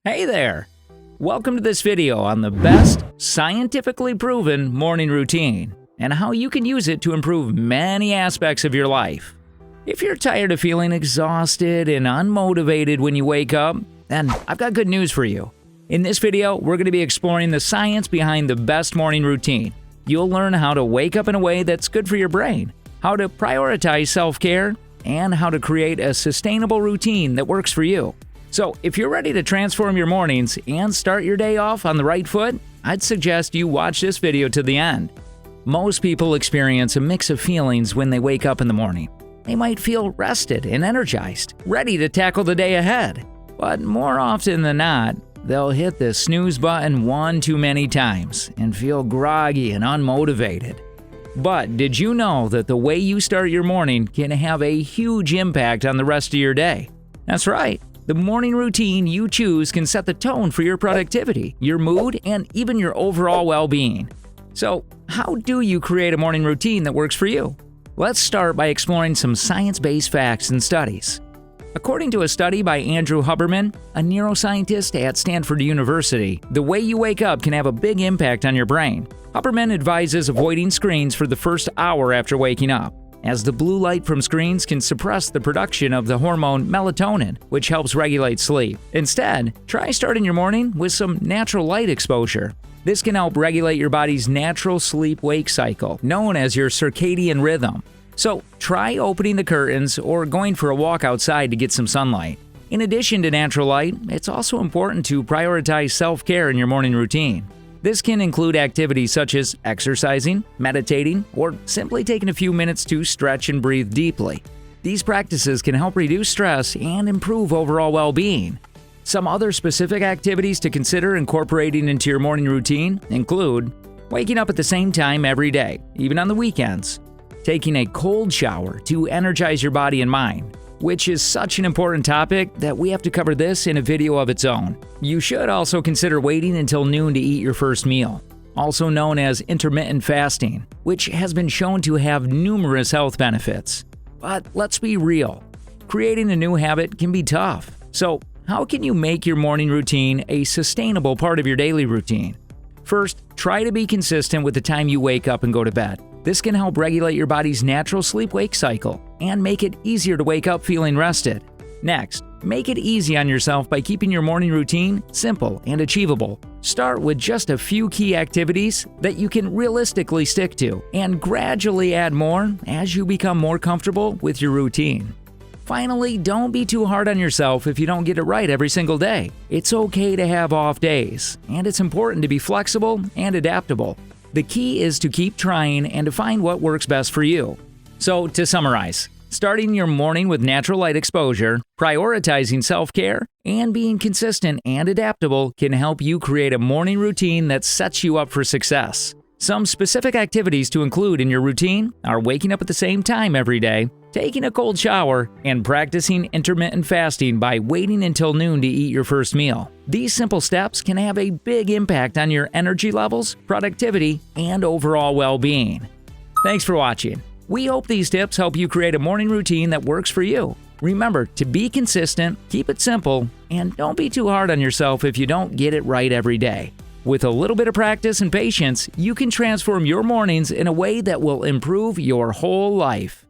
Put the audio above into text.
Hey there! Welcome to this video on the best, scientifically proven morning routine and how you can use it to improve many aspects of your life. If you're tired of feeling exhausted and unmotivated when you wake up, then I've got good news for you. In this video, we're going to be exploring the science behind the best morning routine. You'll learn how to wake up in a way that's good for your brain, how to prioritize self-care, and how to create a sustainable routine that works for you. So, if you're ready to transform your mornings and start your day off on the right foot, I'd suggest you watch this video to the end. Most people experience a mix of feelings when they wake up in the morning. They might feel rested and energized, ready to tackle the day ahead. But more often than not, they'll hit the snooze button one too many times and feel groggy and unmotivated. But did you know that the way you start your morning can have a huge impact on the rest of your day? That's right. The morning routine you choose can set the tone for your productivity, your mood, and even your overall well-being. So, how do you create a morning routine that works for you? Let's start by exploring some science-based facts and studies. According to a study by Andrew Huberman, a neuroscientist at Stanford University, the way you wake up can have a big impact on your brain. Huberman advises avoiding screens for the first hour after waking up, as the blue light from screens can suppress the production of the hormone melatonin, which helps regulate sleep. Instead, try starting your morning with some natural light exposure. This can help regulate your body's natural sleep-wake cycle, known as your circadian rhythm. So, try opening the curtains or going for a walk outside to get some sunlight. In addition to natural light, it's also important to prioritize self-care in your morning routine. This can include activities such as exercising, meditating, or simply taking a few minutes to stretch and breathe deeply. These practices can help reduce stress and improve overall well-being. Some other specific activities to consider incorporating into your morning routine include waking up at the same time every day, even on the weekends, taking a cold shower to energize your body and mind, which is such an important topic that we have to cover this in a video of its own. You should also consider waiting until noon to eat your first meal, also known as intermittent fasting, which has been shown to have numerous health benefits. But let's be real, creating a new habit can be tough. So, how can you make your morning routine a sustainable part of your daily routine? First, try to be consistent with the time you wake up and go to bed. This can help regulate your body's natural sleep-wake cycle and make it easier to wake up feeling rested. Next, make it easy on yourself by keeping your morning routine simple and achievable. Start with just a few key activities that you can realistically stick to, and gradually add more as you become more comfortable with your routine. Finally, don't be too hard on yourself if you don't get it right every single day. It's okay to have off days, and it's important to be flexible and adaptable. The key is to keep trying and to find what works best for you. So, to summarize, starting your morning with natural light exposure, prioritizing self-care, and being consistent and adaptable can help you create a morning routine that sets you up for success. Some specific activities to include in your routine are waking up at the same time every day, taking a cold shower, and practicing intermittent fasting by waiting until noon to eat your first meal. These simple steps can have a big impact on your energy levels, productivity, and overall well-being. Thanks for watching. We hope these tips help you create a morning routine that works for you. Remember to be consistent, keep it simple, and don't be too hard on yourself if you don't get it right every day. With a little bit of practice and patience, you can transform your mornings in a way that will improve your whole life.